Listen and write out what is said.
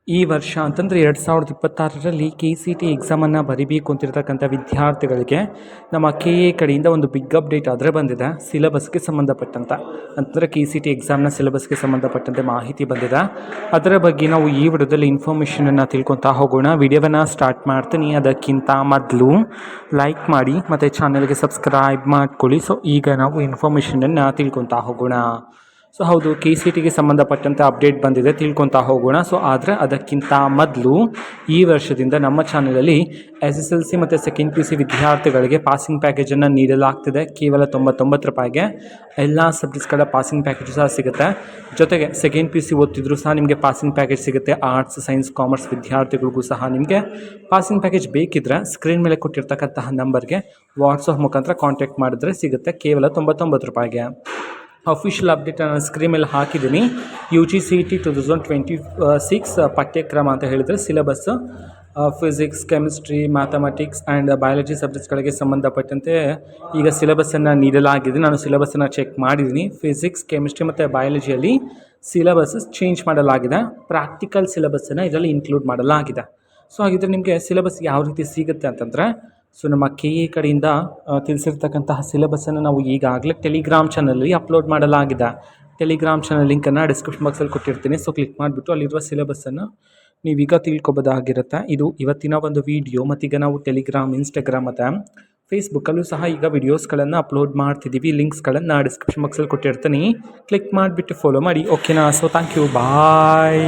ಈ ವರ್ಷ ಅಂತಂದರೆ 2026ರಲ್ಲಿ KCET ಎಕ್ಸಾಮನ್ನು ಬರಿಬೇಕು ಅಂತಿರ್ತಕ್ಕಂಥ ವಿದ್ಯಾರ್ಥಿಗಳಿಗೆ ನಮ್ಮ KA ಕಡೆಯಿಂದ ಒಂದು ಬಿಗ್ ಅಪ್ಡೇಟ್ ಆದರೆ ಬಂದಿದೆ. ಸಿಲೆಬಸ್ಗೆ ಸಂಬಂಧಪಟ್ಟಂತೆ ಅಂತಂದರೆ KCET ಎಕ್ಸಾಮ್ನ ಸಿಲೆಬಸ್ಗೆ ಸಂಬಂಧಪಟ್ಟಂತೆ ಮಾಹಿತಿ ಬಂದಿದೆ. ಅದರ ಬಗ್ಗೆ ನಾವು ಈ ವಿಡಿಯೋದಲ್ಲಿ ಇನ್ಫಾರ್ಮೇಷನನ್ನು ತಿಳ್ಕೊತಾ ಹೋಗೋಣ. ವಿಡಿಯೋವನ್ನು ಸ್ಟಾರ್ಟ್ ಮಾಡ್ತೀನಿ. ಅದಕ್ಕಿಂತ ಮೊದಲು ಲೈಕ್ ಮಾಡಿ ಮತ್ತು ಚಾನಲ್ಗೆ ಸಬ್ಸ್ಕ್ರೈಬ್ ಮಾಡ್ಕೊಳ್ಳಿ. ಸೊ ಈಗ ನಾವು ಇನ್ಫಾರ್ಮೇಷನನ್ನು ತಿಳ್ಕೊತಾ ಹೋಗೋಣ. ಸೊ ಹೌದು, KCETಗೆ ಸಂಬಂಧಪಟ್ಟಂತೆ ಅಪ್ಡೇಟ್ ಬಂದಿದೆ, ತಿಳ್ಕೊತಾ ಹೋಗೋಣ. ಸೊ ಆದರೆ ಅದಕ್ಕಿಂತ ಮೊದಲು ಈ ವರ್ಷದಿಂದ ನಮ್ಮ ಚಾನಲಲ್ಲಿ SSLC ಮತ್ತು ಸೆಕೆಂಡ್ PUC ವಿದ್ಯಾರ್ಥಿಗಳಿಗೆ ಪಾಸಿಂಗ್ ಪ್ಯಾಕೇಜನ್ನು ನೀಡಲಾಗ್ತಿದೆ. ಕೇವಲ 99 ರೂಪಾಯಿಗೆ ಎಲ್ಲ ಸಬ್ಜೆಕ್ಟ್ಸ್ಗಳ ಪಾಸಿಂಗ್ ಪ್ಯಾಕೇಜ್ ಸಹ ಸಿಗುತ್ತೆ. ಜೊತೆಗೆ ಸೆಕೆಂಡ್ PUC ಓದ್ತಿದ್ರು ಸಹ ನಿಮಗೆ ಪಾಸಿಂಗ್ ಪ್ಯಾಕೇಜ್ ಸಿಗುತ್ತೆ. ಆರ್ಟ್ಸ್, ಸೈನ್ಸ್, ಕಾಮರ್ಸ್ ವಿದ್ಯಾರ್ಥಿಗಳಿಗೂ ಸಹ ನಿಮಗೆ ಪಾಸಿಂಗ್ ಪ್ಯಾಕೇಜ್ ಬೇಕಿದ್ದರೆ ಸ್ಕ್ರೀನ್ ಮೇಲೆ ಕೊಟ್ಟಿರ್ತಕ್ಕಂತಹ ನಂಬರ್ಗೆ ವಾಟ್ಸಪ್ ಮುಖಾಂತರ ಕಾಂಟ್ಯಾಕ್ಟ್ ಮಾಡಿದ್ರೆ ಸಿಗುತ್ತೆ, ಕೇವಲ 99 ರೂಪಾಯಿಗೆ. ಅಫಿಷಿಯಲ್ ಅಪ್ಡೇಟ್ ನಾನು ಸ್ಕ್ರೀನ್ ಮೇಲೆ ಹಾಕಿದ್ದೀನಿ. UGCET 2026 ಪಠ್ಯಕ್ರಮ ಅಂತ ಹೇಳಿದರೆ syllabus physics, chemistry, mathematics and biology ಸಬ್ಜೆಕ್ಟ್ಸ್ಗಳಿಗೆ ಸಂಬಂಧಪಟ್ಟಂತೆ ಈಗ ಸಿಲೆಬಸ್ಸನ್ನು ನೀಡಲಾಗಿದೆ. ನಾನು ಸಿಲೆಬಸ್ಸನ್ನು ಚೆಕ್ ಮಾಡಿದ್ದೀನಿ. ಫಿಸಿಕ್ಸ್, ಕೆಮಿಸ್ಟ್ರಿ ಮತ್ತು ಬಯಾಲಜಿಯಲ್ಲಿ ಸಿಲೆಬಸ್ ಚೇಂಜ್ ಮಾಡಲಾಗಿದೆ. ಪ್ರಾಕ್ಟಿಕಲ್ ಸಿಲೆಬಸ್ಸನ್ನು ಇದರಲ್ಲಿ ಇನ್ಕ್ಲೂಡ್ ಮಾಡಲಾಗಿದೆ. ಸೊ ಹಾಗಿದ್ರೆ ನಿಮಗೆ ಸಿಲೆಬಸ್ ಯಾವ ರೀತಿ ಸಿಗುತ್ತೆ ಅಂತಂದರೆ, ಸೊ ನಮ್ಮ KA ಕಡೆಯಿಂದ ತಿಳಿಸಿರ್ತಕ್ಕಂತಹ ಸಿಲೆಬಸ್ಸನ್ನು ನಾವು ಈಗಾಗಲೇ ಟೆಲಿಗ್ರಾಮ್ ಚಾನಲಲ್ಲಿ ಅಪ್ಲೋಡ್ ಮಾಡಲಾಗಿದೆ. ಟೆಲಿಗ್ರಾಮ್ ಚಾನಲ್ ಲಿಂಕನ್ನು ಡಿಸ್ಕ್ರಿಪ್ಷನ್ ಬಾಕ್ಸಲ್ಲಿ ಕೊಟ್ಟಿರ್ತೀನಿ. ಸೊ ಕ್ಲಿಕ್ ಮಾಡಿಬಿಟ್ಟು ಅಲ್ಲಿರುವ ಸಿಲೆಬಸ್ಸನ್ನು ನೀವೀಗ ತಿಳ್ಕೊಬೋದಾಗಿರುತ್ತೆ. ಇದು ಇವತ್ತಿನ ಒಂದು ವಿಡಿಯೋ. ಮತ್ತೀಗ ನಾವು ಟೆಲಿಗ್ರಾಮ್, ಇನ್ಸ್ಟಾಗ್ರಾಮ್ ಮತ್ತು ಫೇಸ್ಬುಕ್ಕಲ್ಲೂ ಸಹ ಈಗ ವಿಡಿಯೋಸ್ಗಳನ್ನು ಅಪ್ಲೋಡ್ ಮಾಡ್ತಿದ್ದೀವಿ. ಲಿಂಕ್ಸ್ಗಳನ್ನು ಡಿಸ್ಕ್ರಿಪ್ಷನ್ ಬಾಕ್ಸಲ್ಲಿ ಕೊಟ್ಟಿರ್ತೀನಿ. ಕ್ಲಿಕ್ ಮಾಡಿಬಿಟ್ಟು ಫಾಲೋ ಮಾಡಿ. ಓಕೆನಾ? So thank you, bye.